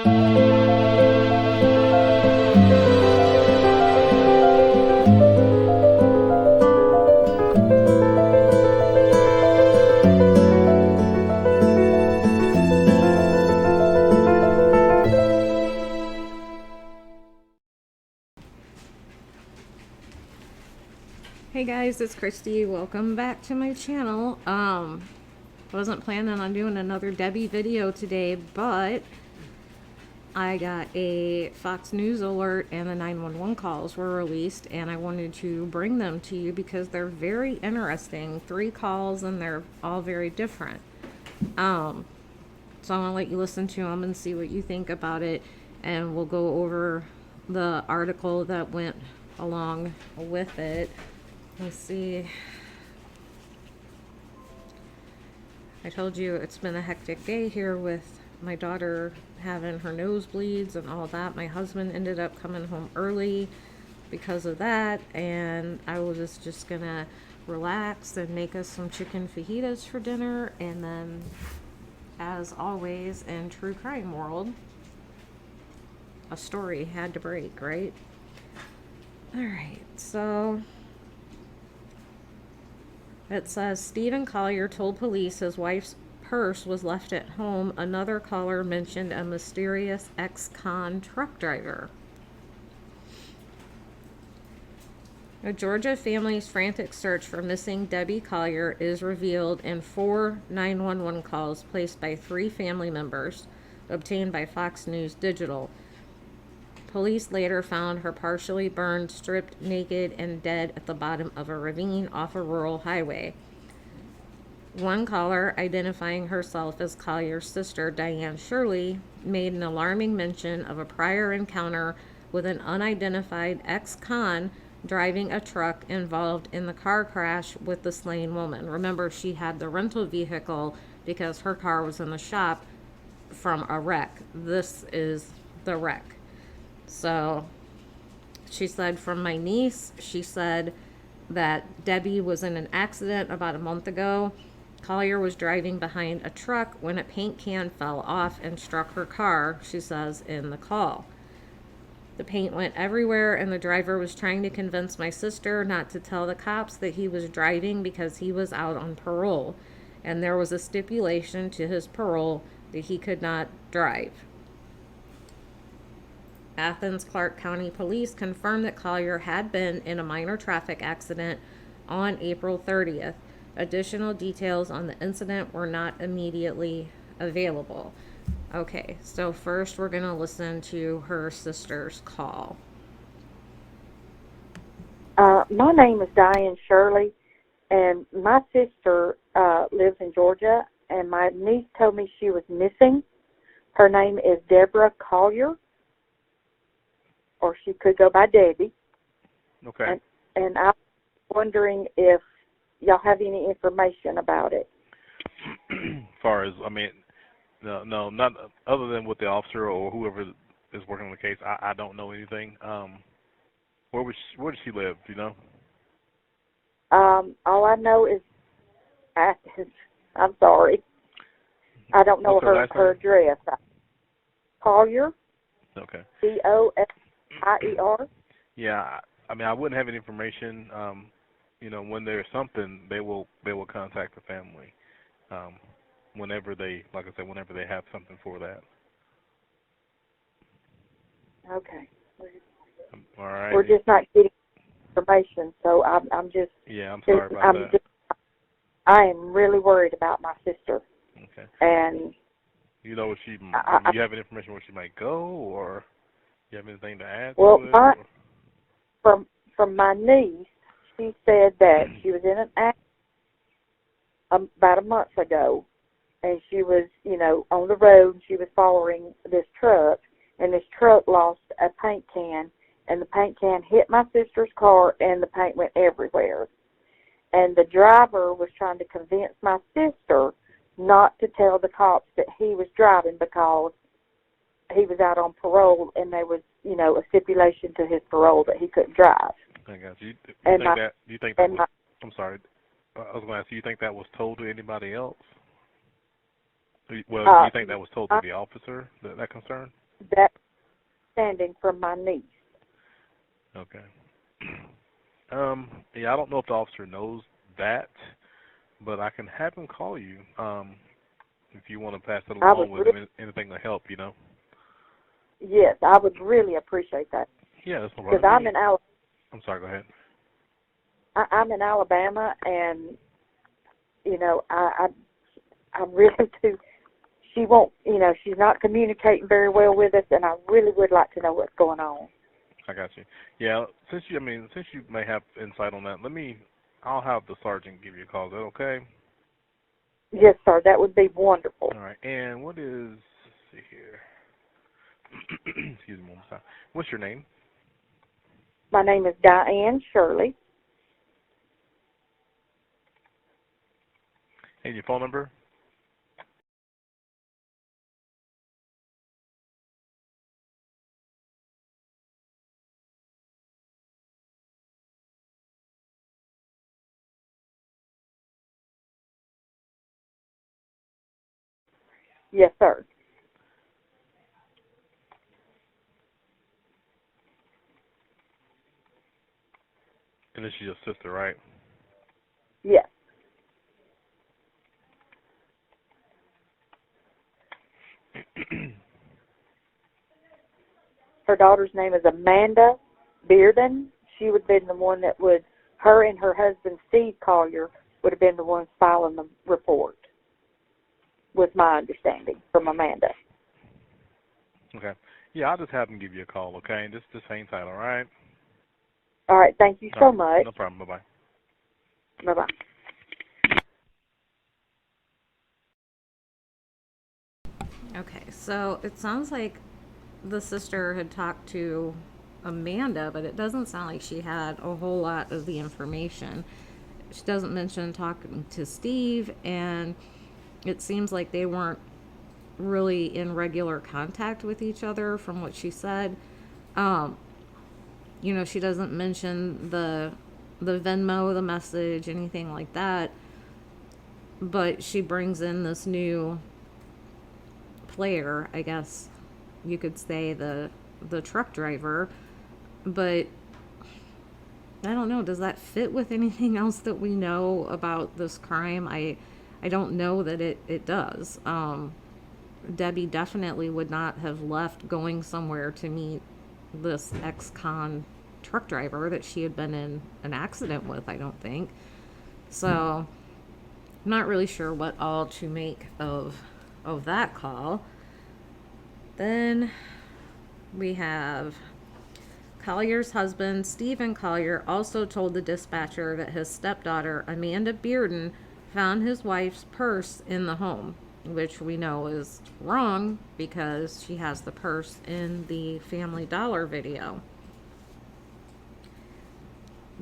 Hey guys, it's Christy. Welcome back to my channel. Wasn't planning on doing another Debbie video today, but I got a Fox News alert and the 911 calls were released, and I wanted to bring them to you because they're very interesting. 3 calls and they're all very different. So I'm gonna let you listen to them and see what you think about it, and we'll go over the article that went along with it. Let's see. I told you it's been a hectic day here with my daughter having her nosebleeds and all that. My husband ended up coming home early because of that, and I was just gonna relax and make us some chicken fajitas for dinner, and then, as always in true crime world, a story had to break, right? Alright, so it says Stephen Collier told police his wife's purse was left at home. Another caller mentioned a mysterious ex-con truck driver. A Georgia family's frantic search for missing Debbie Collier is revealed in 4 911 calls placed by 3 family members, obtained by Fox News Digital. Police later found her partially burned, stripped naked, and dead at the bottom of a ravine off a rural highway. One caller, identifying herself as Collier's sister, Diane Shirley, made an alarming mention of a prior encounter with an unidentified ex-con driving a truck involved in the car crash with the slain woman. Remember, she had the rental vehicle because her car was in the shop from a wreck. This is the wreck. So she said, from my niece, she said that Debbie was in an accident about a month ago. Collier was driving behind a truck when a paint can fell off and struck her car, she says in the call. The paint went everywhere, and the driver was trying to convince my sister not to tell the cops that he was driving because he was out on parole, and there was a stipulation to his parole that he could not drive. Athens Clark County Police confirmed that Collier had been in a minor traffic accident on April 30th. Additional details on the incident were not immediately available. Okay, so first we're going to listen to her sister's call. My name is Diane Shirley, and my sister lives in Georgia, and my niece told me she was missing. Her name is Deborah Collier, or she could go by Debbie. Okay. And I'm wondering if y'all have any information about it. As far as, I mean, no, not other than with the officer or whoever is working on the case. I don't know anything. Where does she live? Do you know? All I know is Athens. I'm sorry. I don't know her address. Collier. Okay. Collier. Yeah, I mean, I wouldn't have any information. When there's something, they will contact the family. Whenever they, like I said, whenever they have something for that. Okay. All right. We're just not getting information, so I'm just. Yeah, I'm sorry about that. I am really worried about my sister. Okay. And you know, do you have any information where she might go, or you have anything to add? Well, to it, from my niece, she said that she was in an accident about a month ago, and she was, on the road, and she was following this truck, and this truck lost a paint can, and the paint can hit my sister's car, and the paint went everywhere. And the driver was trying to convince my sister not to tell the cops that he was driving because he was out on parole, and there was, a stipulation to his parole that he couldn't drive. I got you. I'm sorry. I was going to ask, do you think that was told to anybody else? Well, do you think that was told to the officer, that concern? that standing from my niece. Okay. Yeah, I don't know if the officer knows that, but I can have him call you. If you want to pass it I along would with really, him, anything to help, yes, I would really appreciate that Yeah, that's no because problem. I'm I'm sorry, go ahead. I'm in Alabama, and you know, I really do. She won't, you know, she's not communicating very well with us, and I really would like to know what's going on. I got you. Yeah, since you may have insight on that, I'll have the sergeant give you a call. Is that okay? Yes, sir, that would be wonderful. All right. And let's see here. Excuse me one more time. What's your name? My name is Diane Shirley. And your phone number? Yes, sir. And this is your sister, right? Yes. Her daughter's name is Amanda Bearden. She would have been the one her and her husband, Steve Collier, would have been the ones filing the report, was my understanding from Amanda. Okay. Yeah, I'll just have him give you a call, okay? And just hang tight, all right? All right, thank you All so right. much. No problem. Bye-bye. Bye-bye. Okay, so it sounds like the sister had talked to Amanda, but it doesn't sound like she had a whole lot of the information. She doesn't mention talking to Steve, and it seems like they weren't really in regular contact with each other from what she said. She doesn't mention the Venmo, the message, anything like that. But she brings in this new player, I guess you could say, the truck driver. But I don't know, does that fit with anything else that we know about this crime? I don't know that it does. Debbie definitely would not have left going somewhere to meet this ex-con truck driver that she had been in an accident with, I don't think. So I'm not really sure what all to make of that call. Then we have Collier's husband, Stephen Collier, also told the dispatcher that his stepdaughter, Amanda Bearden, found his wife's purse in the home, which we know is wrong because she has the purse in the Family Dollar video.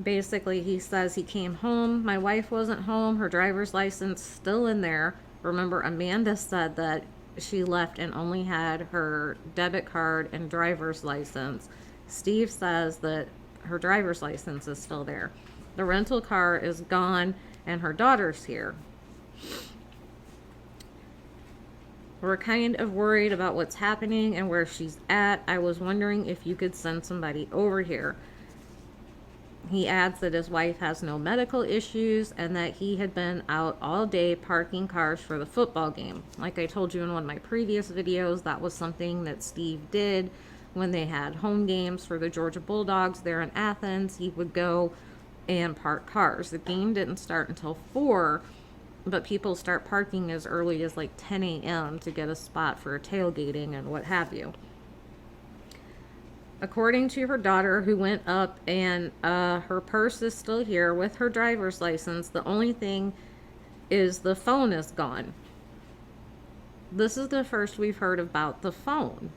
Basically, he says he came home, my wife wasn't home, her driver's license still in there. Remember, Amanda said that she left and only had her debit card and driver's license. Steve says that her driver's license is still there. The rental car is gone and her daughter's here. We're kind of worried about what's happening and where she's at. I was wondering if you could send somebody over here. He adds that his wife has no medical issues and that he had been out all day parking cars for the football game. Like I told you in one of my previous videos, that was something that Steve did when they had home games for the Georgia Bulldogs there in Athens. He would go and park cars. The game didn't start until 4, but people start parking as early as like 10 a.m. to get a spot for tailgating and what have you. According to her daughter, who went up, and her purse is still here with her driver's license. The only thing is the phone is gone. This is the first we've heard about the phone.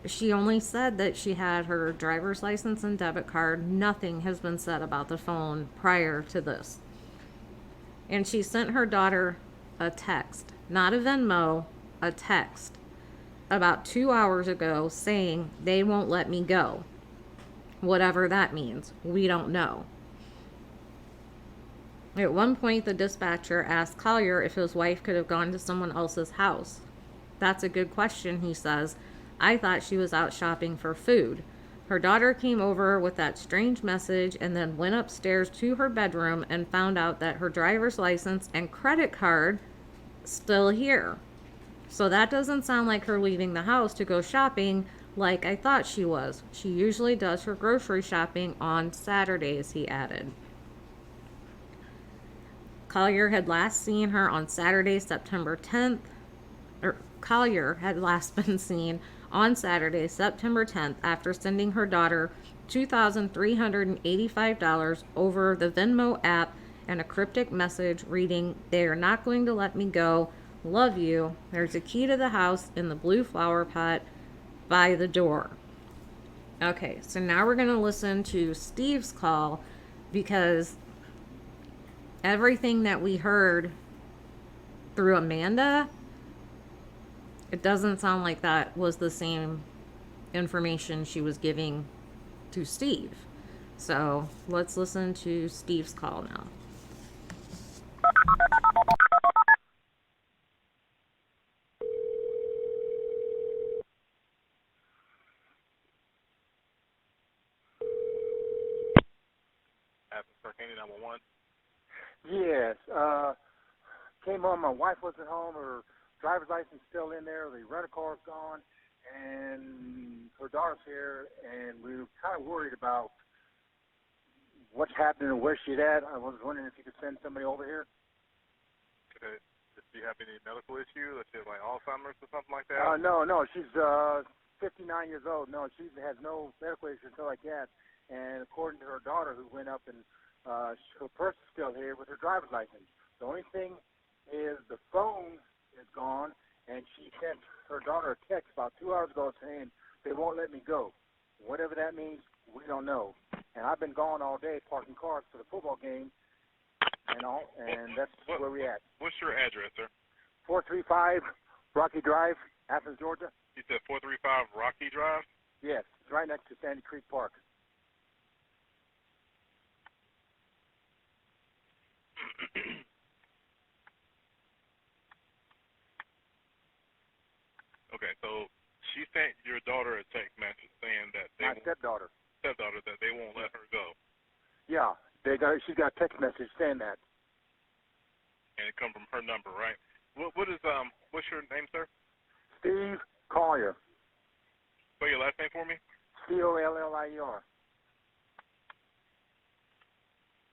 She only said that she had her driver's license and debit card. Nothing has been said about the phone prior to this. And she sent her daughter a text, not a Venmo, a text, about 2 hours ago saying they won't let me go. Whatever that means, we don't know. At one point, the dispatcher asked Collier if his wife could have gone to someone else's house. That's a good question, he says, I thought she was out shopping for food. Her daughter came over with that strange message and then went upstairs to her bedroom and found out that her driver's license and credit card still here. So that doesn't sound like her leaving the house to go shopping like I thought she was. She usually does her grocery shopping on Saturdays, he added. Collier had last seen her on Saturday, September 10th. Collier had last been seen on Saturday, September 10th, after sending her daughter $2,385 over the Venmo app and a cryptic message reading, "They are not going to let me go. Love you. There's a key to the house in the blue flower pot by the door." Okay, so now we're going to listen to Steve's call because everything that we heard through Amanda, it doesn't sound like that was the same information she was giving to Steve. So let's listen to Steve's call now. Athens, Candy, number 1. Yes. Came home. My wife wasn't home. Her driver's license still in there. The rental car's gone, and her daughter's here. And we were kind of worried about what's happening and where she's at. I was wondering if you could send somebody over here. Okay. Does she have any medical issue? Does she have like Alzheimer's or something like that? No. She's 59 years old. No, she has no medical issue until like that. And according to her daughter, who went up and her purse is still here with her driver's license. The only thing is the phone is gone, and she sent her daughter a text about 2 hours ago saying they won't let me go. Whatever that means, we don't know. And I've been gone all day parking cars for the football game and all, and that's where we at. What's your address, sir? 435 Rocky Drive, Athens, Georgia. You said 435 Rocky Drive? Yes, it's right next to Sandy Creek Park. Okay, so she sent your daughter a text message saying that My stepdaughter. that they won't let her go. Yeah, she's got a text message saying that. And it come from her number, right? What's your name, sir? Steve Collier. Spell your last name for me. Collier.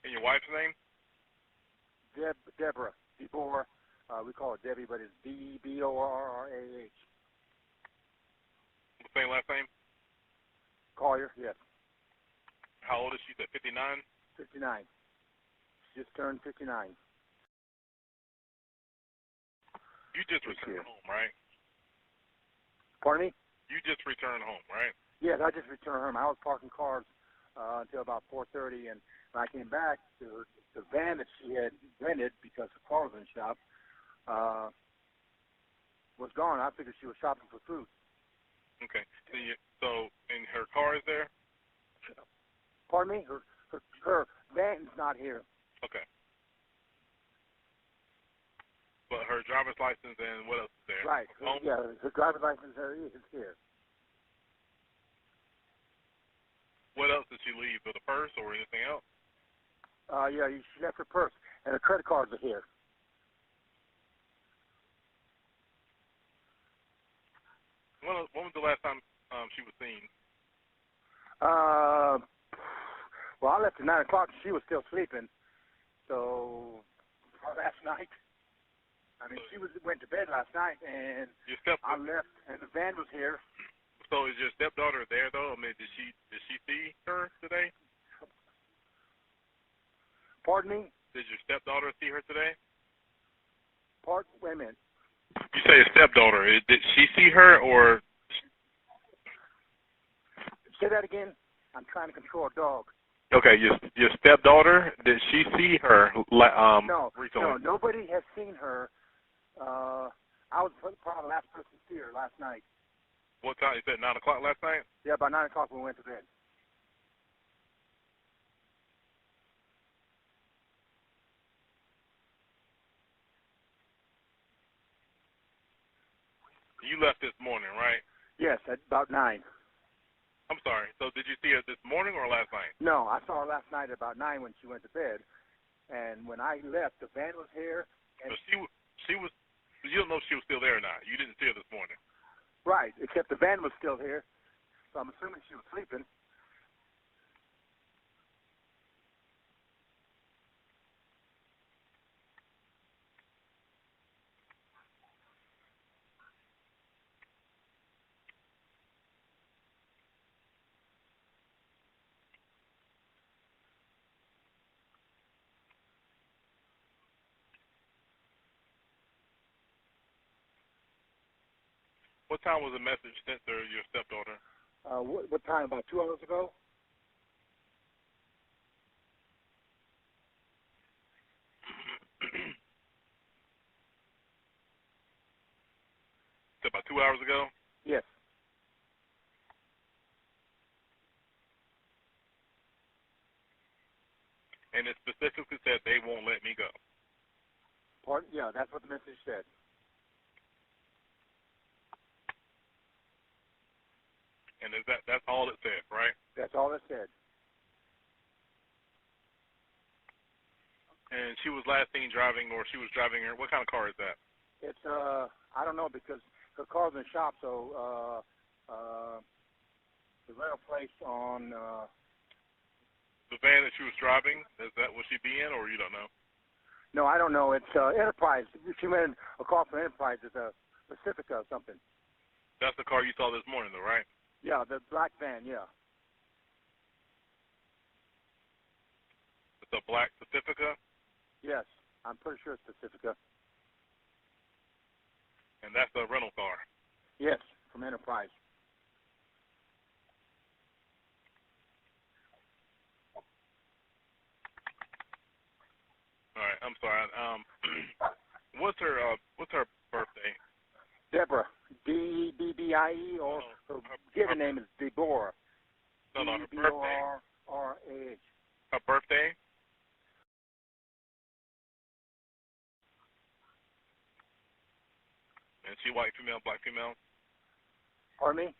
And your wife's name? Deborah. Deborah. We call it Debbie, but it's Deborrah. Same last name? Collier, yes. How old is she? 59? 59. She just turned 59. You just returned home, right? Pardon me? You just returned home, right? Yes, I just returned home. I was parking cars until about 4:30, and when I came back, the van that she had rented because the car was in the shop was gone. I figured she was shopping for food. Okay. So and her car is there? Pardon me? Her van's not here. Okay. But her driver's license and what else is there? Right. Her driver's license is here. What else did she leave? With a purse or anything else? She left her purse, and her credit cards are here. When was the last time she was seen? Well, I left at 9 o'clock. She was still sleeping. So, last night. I mean, she went to bed last night, and I left, and the van was here. So is your stepdaughter there, though? I mean, did she see her today? Pardon me? Did your stepdaughter see her today? Wait a minute. You say a stepdaughter. Did she see her, or? Say that again. I'm trying to control a dog. Okay, your stepdaughter, did she see her recently? No, nobody has seen her. I was probably the last person to see her last night. What time? You said 9 o'clock last night? Yeah, about 9 o'clock we went to bed. You left this morning, right? Yes, at about 9. I'm sorry. So did you see her this morning or last night? No, I saw her last night at about 9 when she went to bed. And when I left, the van was here. And So she was. You don't know if she was still there or not. You didn't see her this morning. right, except the van was still here. So I'm assuming she was sleeping. What time was the message sent to your stepdaughter? What time? About 2 hours ago? About 2 hours ago. Yes. And it specifically said they won't let me go. Pardon? Yeah, that's what the message said. And that's all it said, right? That's all it said. And she was last seen driving, or she was driving her. What kind of car is that? It's I don't know because her car's in the shop, so the rental place on The van that she was driving, was she be in, or you don't know? no, I don't know. It's Enterprise. She went in a call for Enterprise. It's a Pacifica or something. That's the car you saw this morning, though, right? Yeah, the black van. Yeah. It's a black Pacifica, Yes, I'm pretty sure it's Pacifica. and that's a rental car. Yes, from Enterprise. All right, I'm sorry. What's her birthday? Deborah, Debbie, or her given name is Deborah. No, her birthday. D-B-R-R-A-H. Her birthday? And she white, female, black, female? Pardon me?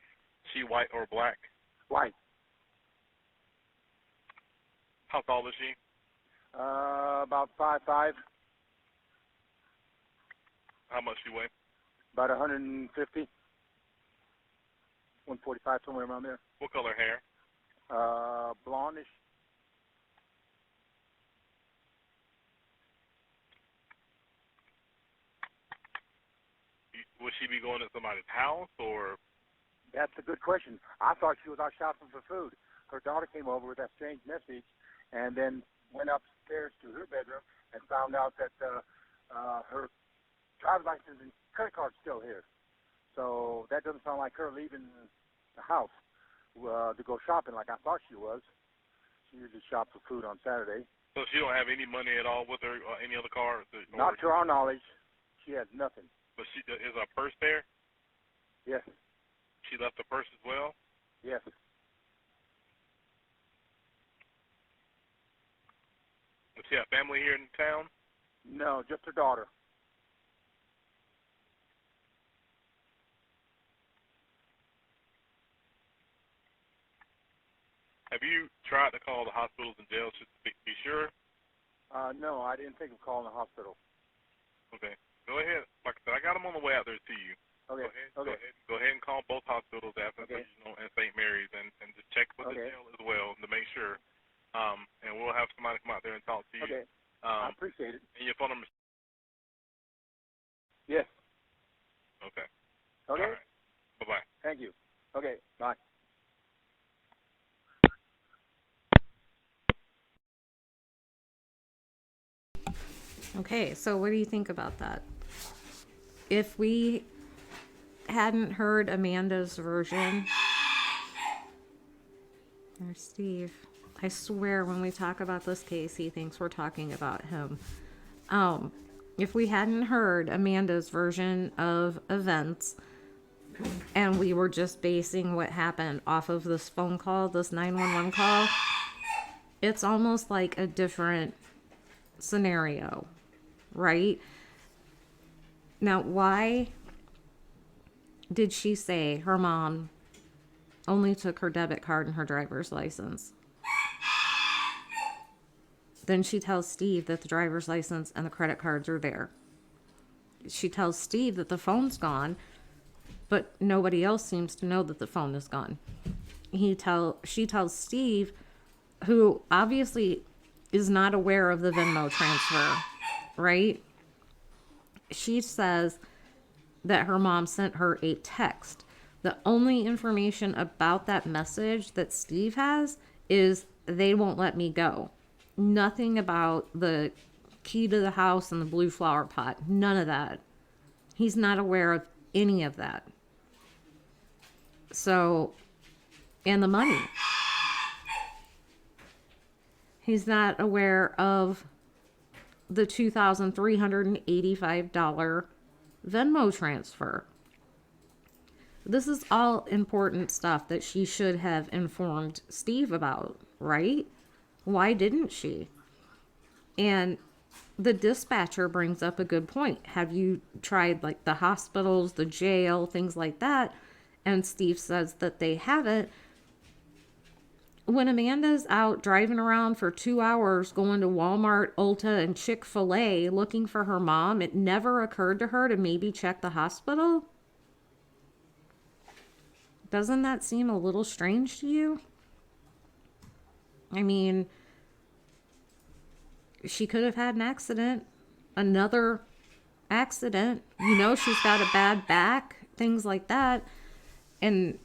She white or black? White. How tall is she? About 5'5", How much she weigh? about 150, 145, somewhere around there. What color hair? Blondish. Would she be going to somebody's house, or? That's a good question. I thought she was out shopping for food. Her daughter came over with that strange message and then went upstairs to her bedroom and found out that her driver's license and credit card's still here. So that doesn't sound like her leaving the house to go shopping like I thought she was. She usually shops for food on Saturday. So she don't have any money at all with her, or any other car? Not to our knowledge. She has nothing. But is her purse there? Yes. She left the purse as well? Yes. Does she have family here in town? No, just her daughter. Have you tried to call the hospitals and jails just to be sure? No, I didn't think of calling the hospital. Okay. Go ahead. Like I said, I got them on the way out there to you. Okay. Go ahead and call both hospitals, Athens, Okay. and St. Mary's, and just check with the jail as well to make sure. And we'll have somebody come out there and talk to you. Okay. I appreciate it. And your phone number? Yes. Okay. Okay. All right. Bye-bye. Thank you. Okay. Bye. Okay, so what do you think about that? If we hadn't heard Amanda's version, there's Steve. I swear when we talk about this case, he thinks we're talking about him. If we hadn't heard Amanda's version of events, and we were just basing what happened off of this phone call, this 911 call, it's almost like a different scenario, right? Now, why did she say her mom only took her debit card and her driver's license? Then she tells Steve that the driver's license and the credit cards are there. She tells Steve that the phone's gone, but nobody else seems to know that the phone is gone. She tells Steve, who obviously is not aware of the Venmo transfer, right? She says that her mom sent her a text. The only information about that message that Steve has is they won't let me go. Nothing about the key to the house and the blue flower pot. None of that. He's not aware of any of that. So, and the money. He's not aware of the $2,385 Venmo transfer. This is all important stuff that she should have informed Steve about, right? Why didn't she? And the dispatcher brings up a good point. Have you tried like the hospitals, the jail, things like that? And Steve says that they haven't. When Amanda's out driving around for 2 hours, going to Walmart, Ulta, and Chick-fil-A looking for her mom, it never occurred to her to maybe check the hospital? Doesn't that seem a little strange to you? I mean, she could have had an accident, another accident. You know, she's got a bad back, things like that. And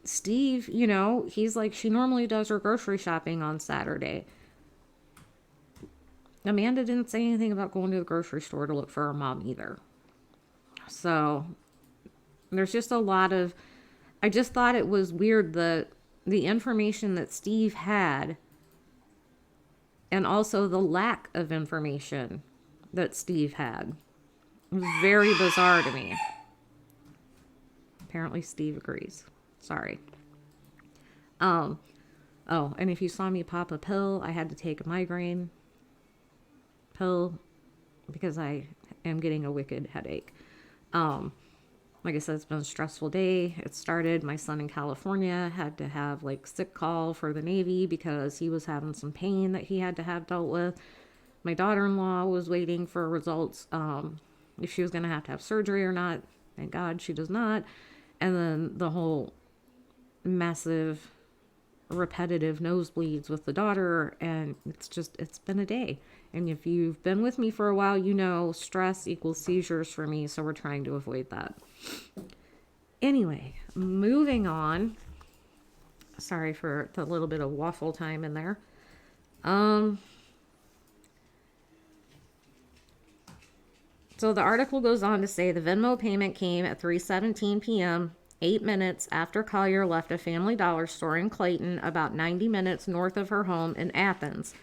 Steve, you know, he's like, she normally does her grocery shopping on Saturday. Amanda didn't say anything about going to the grocery store to look for her mom either. So there's just a lot of, I just thought it was weird the information that Steve had and also the lack of information that Steve had. It was very bizarre to me. Apparently Steve agrees. Sorry. Oh, and if you saw me pop a pill, I had to take a migraine pill because I am getting a wicked headache. Like I said, it's been a stressful day. It started, my son in California had to have like sick call for the Navy because he was having some pain that he had to have dealt with. My daughter-in-law was waiting for results, if she was going to have surgery or not. Thank God she does not. And then the whole massive repetitive nosebleeds with the daughter, and it's been a day. And if you've been with me for a while, you know stress equals seizures for me, so we're trying to avoid that. Anyway, moving on. Sorry for the little bit of waffle time in there. So the article goes on to say the Venmo payment came at 3:17 p.m., 8 minutes after Collier left a Family Dollar store in Clayton, about 90 minutes north of her home in Athens.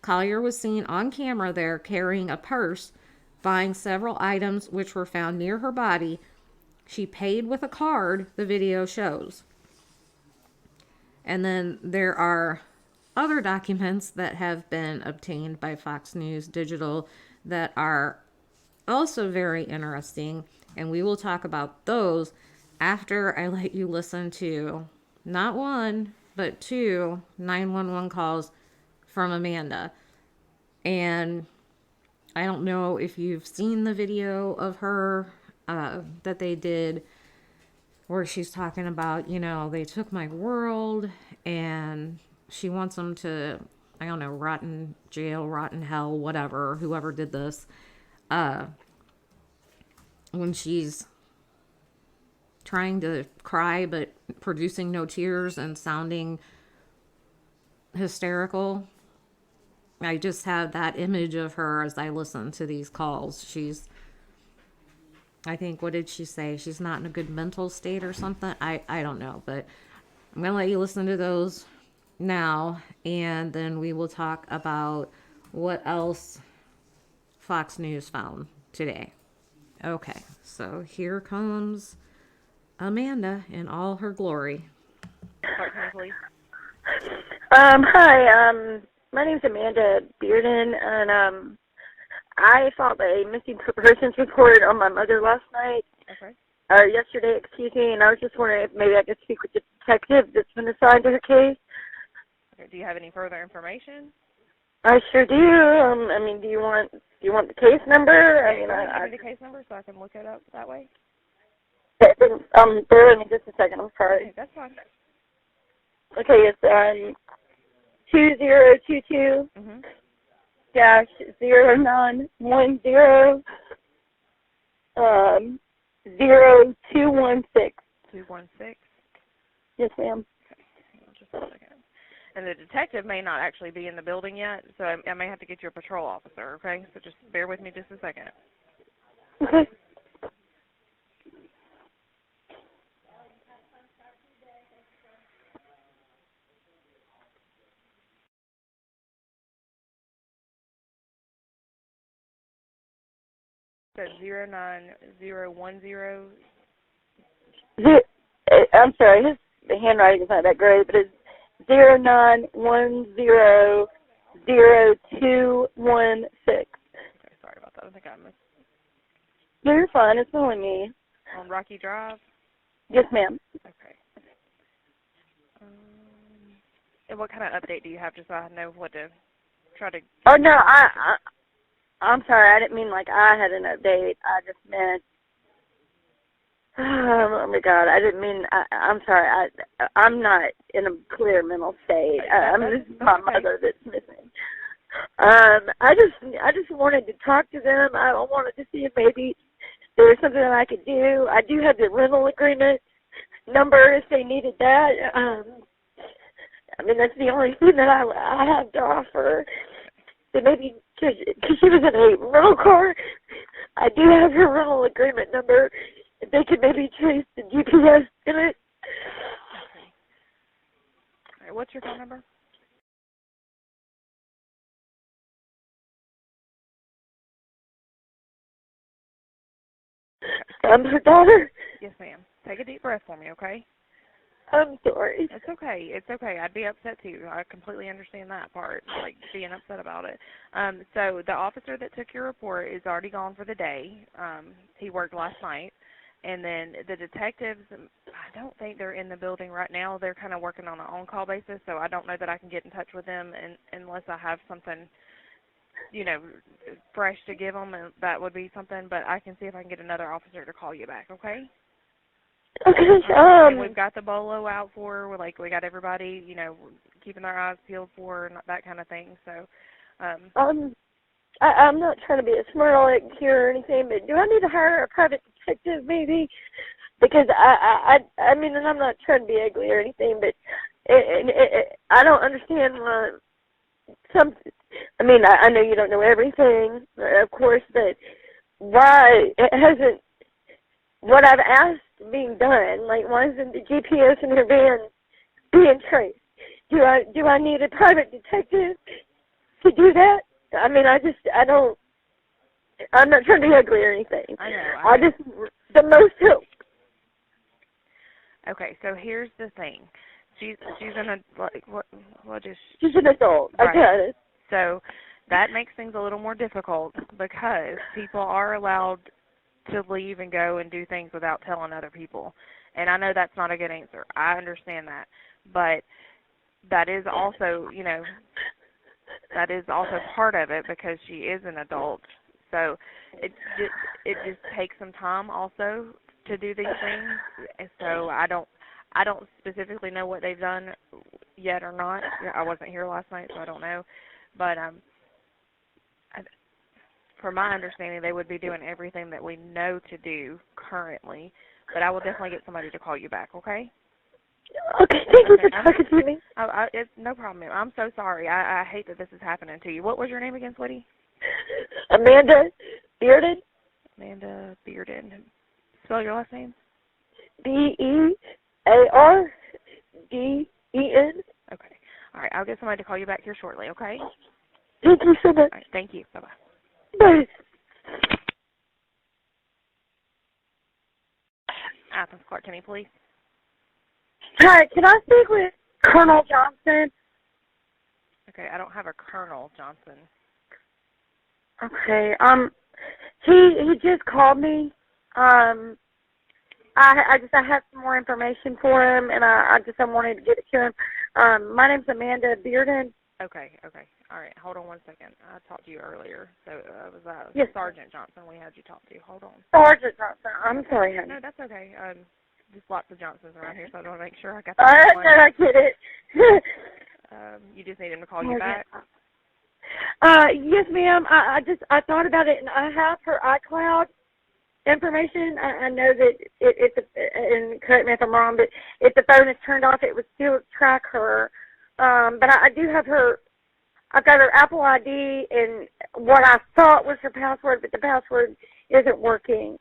Collier was seen on camera there carrying a purse, buying several items which were found near her body. She paid with a card, the video shows. And then there are other documents that have been obtained by Fox News Digital that are also very interesting, and we will talk about those after I let you listen to not one, but 2 911 calls from Amanda. And I don't know if you've seen the video of her that they did where she's talking about, you know, they took my world and she wants them to, I don't know, rot in jail, rot in hell, whatever, whoever did this. When she's trying to cry but producing no tears and sounding hysterical. I just have that image of her as I listen to these calls. She's, I think, what did she say? She's not in a good mental state or something. I don't know, but I'm going to let you listen to those now, and then we will talk about what else Fox News found today. Okay, so here comes Amanda in all her glory. Partner, please. Hi, my name's Amanda Bearden, and I filed a missing persons report on my mother last night. Okay. yesterday, excuse me, and I was just wondering if maybe I could speak with the detective that's been assigned to her case. Okay, do you have any further information? I sure do. I mean, do you want the case number? Yeah, I mean, go ahead and give me the case number so I can look it up that way. Bear with me just a second. I'm sorry. Okay, that's fine. Okay, it's 2022 dash 0910 0216. 216. Yes, ma'am. Just a second. And the detective may not actually be in the building yet, so I may have to get you a patrol officer, okay? So just bear with me just a second. Okay. So 09010. I'm sorry, his handwriting is not that great, but it's 09100216. Okay, sorry about that. I think I missed. No, you're fine. It's only me. On Rocky Drive? Yes, ma'am. Okay. And what kind of update do you have, just so I know what to try to... Oh, no, I'm sorry. I didn't mean like I had an update. I just meant... Oh, my God. I didn't mean... I'm sorry. I'm not in a clear mental state. This is my mother that's missing. I just wanted to talk to them. I wanted to see if maybe there was something that I could do. I do have the rental agreement number if they needed that. I mean, that's the only thing that I have to offer. So maybe, because she was in a rental car, I do have her rental agreement number. If they could maybe trace the GPS in it. Okay. All right, what's your phone number? I'm her daughter. Yes, ma'am. Take a deep breath for me, okay? I'm sorry. It's okay. It's okay. I'd be upset too. I completely understand that part, like being upset about it. So the officer that took your report is already gone for the day. He worked last night. And then the detectives, I don't think they're in the building right now. They're kind of working on an on-call basis, so I don't know that I can get in touch with them unless I have something, you know, fresh to give them. And that would be something, but I can see if I can get another officer to call you back, okay? Okay. And we've got the bolo out for her. Like, we got everybody, you know, keeping their eyes peeled for her and that kind of thing. So, I'm not trying to be a smart aleck here or anything, but do I need to hire a private detective maybe? Because I mean, and I'm not trying to be ugly or anything, but I don't understand I mean, I know you don't know everything, of course, but why hasn't what I've asked being done? Like, why isn't the GPS in her van being traced? Do I need a private detective to do that? I mean, I'm not trying to be ugly or anything. I know. I just, the most help. Okay, so here's the thing. She's an She's an adult. Right. I get it. So that makes things a little more difficult because people are allowed to leave and go and do things without telling other people. And I know that's not a good answer. I understand that. But that is also, you know, that is also part of it because she is an adult. So it just takes some time also to do these things. And so I don't specifically know what they've done yet or not. I wasn't here last night, so I don't know. But from my understanding, they would be doing everything that we know to do currently. But I will definitely get somebody to call you back, okay? Okay, thank you for talking to me. It's no problem. I'm so sorry. I hate that this is happening to you. What was your name again, sweetie? Amanda Bearden. Amanda Bearden. Spell your last name. Bearden. Okay. All right. I'll get somebody to call you back here shortly, okay? Thank you so much. All right. Thank you. Bye-bye. Bye. Athens Clark County Police. Hi, can I speak with Colonel Johnson? Okay, I don't have a Colonel Johnson. Okay, he just called me. I have some more information for him, and I wanted to give it to him. My name's Amanda Bearden. Okay. All right. Hold on one second. I talked to you earlier. So it was Yes. Sergeant Johnson we had you talk to. Hold on. Sergeant Johnson. I'm sorry, honey. No, that's okay. Just lots of Johnsons around here, so I want to make sure I got No, the right one. I get it. You just need him to call you back? Yes, ma'am. I thought about it, and I have her iCloud information. I know that and correct me if I'm wrong, but if the phone is turned off, it would still track her. But I do have her. I've got her Apple ID and what I thought was her password, but the password isn't working.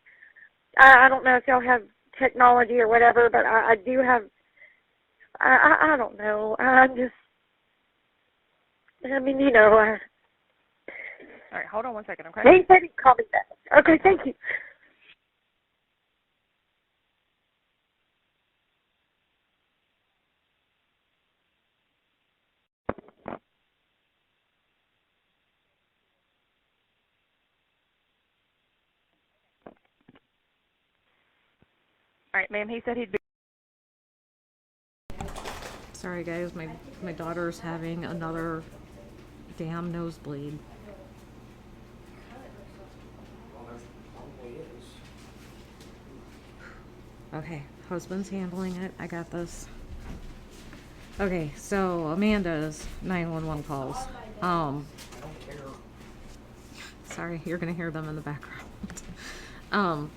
I don't know if y'all have technology or whatever, but I do have. I don't know. I mean, you know. All right, hold on one second, okay? They said he'd call me back. Okay, thank you. All right, ma'am, he said he'd be... Sorry guys, my daughter's having another damn nosebleed. Okay, husband's handling it. I got this. Okay, so Amanda's 911 calls. Sorry, you're gonna hear them in the background.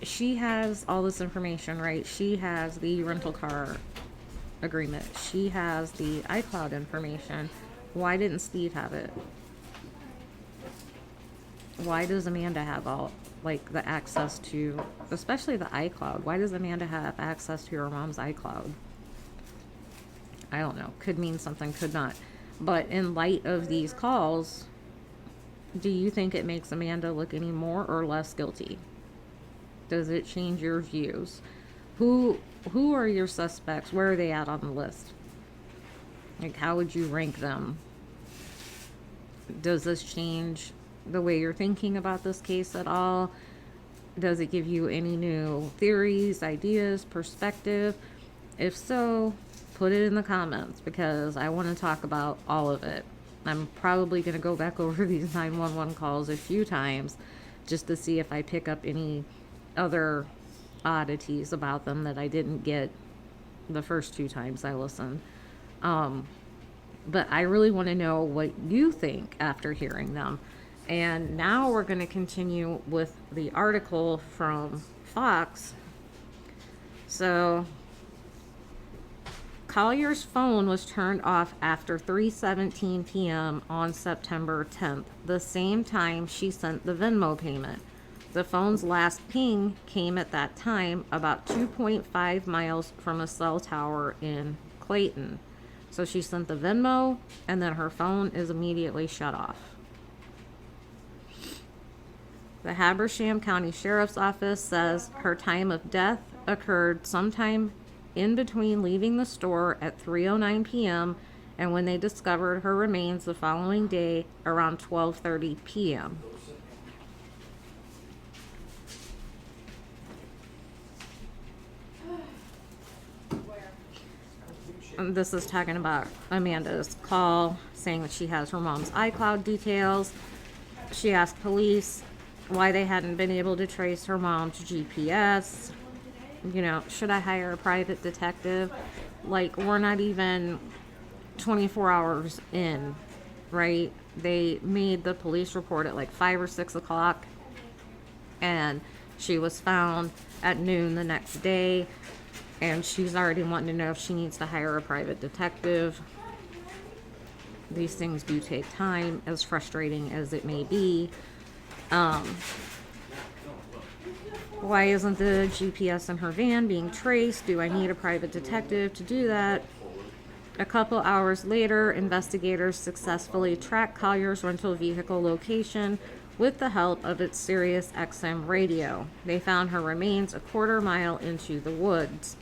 She has all this information, right? She has the rental car agreement. She has the iCloud information. Why didn't Steve have it? Why does Amanda have all, like, the access to, especially the iCloud? Why does Amanda have access to her mom's iCloud? I don't know. Could mean something, could not. But in light of these calls, do you think it makes Amanda look any more or less guilty? Does it change your views? Who are your suspects? Where are they at on the list? Like, how would you rank them? Does this change the way you're thinking about this case at all? Does it give you any new theories, ideas, perspective? If so, put it in the comments because I want to talk about all of it. I'm probably going to go back over these 911 calls a few times just to see if I pick up any other oddities about them that I didn't get the first 2 times I listened. But I really want to know what you think after hearing them. And now we're going to continue with the article from Fox. So Collier's phone was turned off after 3:17 p.m. on September 10th, the same time she sent the Venmo payment. The phone's last ping came at that time about 2.5 miles from a cell tower in Clayton. So she sent the Venmo, and then her phone is immediately shut off. The Habersham County Sheriff's Office says her time of death occurred sometime in between leaving the store at 3:09 p.m. and when they discovered her remains the following day around 12:30 p.m. This is talking about Amanda's call, saying that she has her mom's iCloud details. She asked police why they hadn't been able to trace her mom's GPS. You know, should I hire a private detective? Like, we're not even 24 hours in, right? They made the police report at like 5 or 6 o'clock, and she was found at noon the next day. And she's already wanting to know if she needs to hire a private detective. These things do take time, as frustrating as it may be. Why isn't the GPS in her van being traced? Do I need a private detective to do that? A couple hours later, investigators successfully tracked Collier's rental vehicle location with the help of its Sirius XM radio. They found her remains a quarter mile into the woods.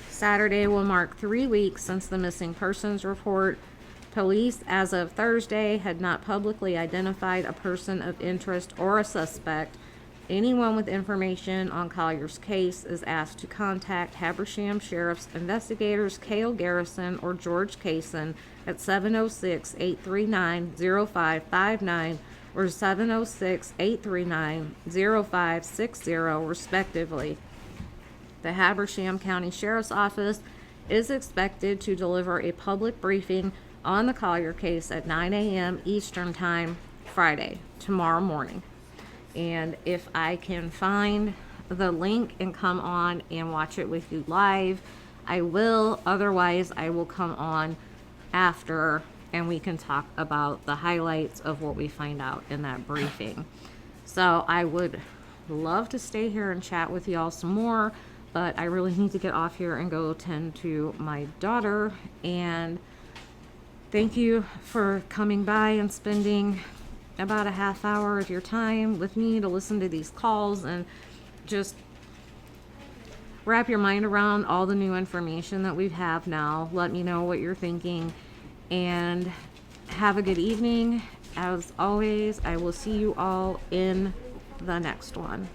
Saturday will mark 3 weeks since the missing persons report. Police, as of Thursday, had not publicly identified a person of interest or a suspect. Anyone with information on Collier's case is asked to contact Habersham Sheriff's investigators Cale Garrison or George Cason at 706-839-0559 or 706-839-0560, respectively. The Habersham County Sheriff's Office is expected to deliver a public briefing on the Collier case at 9 a.m. Eastern Time Friday, tomorrow morning. And if I can find the link and come on and watch it with you live, I will. Otherwise, I will come on after and we can talk about the highlights of what we find out in that briefing. So I would love to stay here and chat with y'all some more, but I really need to get off here and go tend to my daughter. And thank you for coming by and spending about a half hour of your time with me to listen to these calls and just wrap your mind around all the new information that we have now. Let me know what you're thinking, and have a good evening. As always, I will see you all in the next one.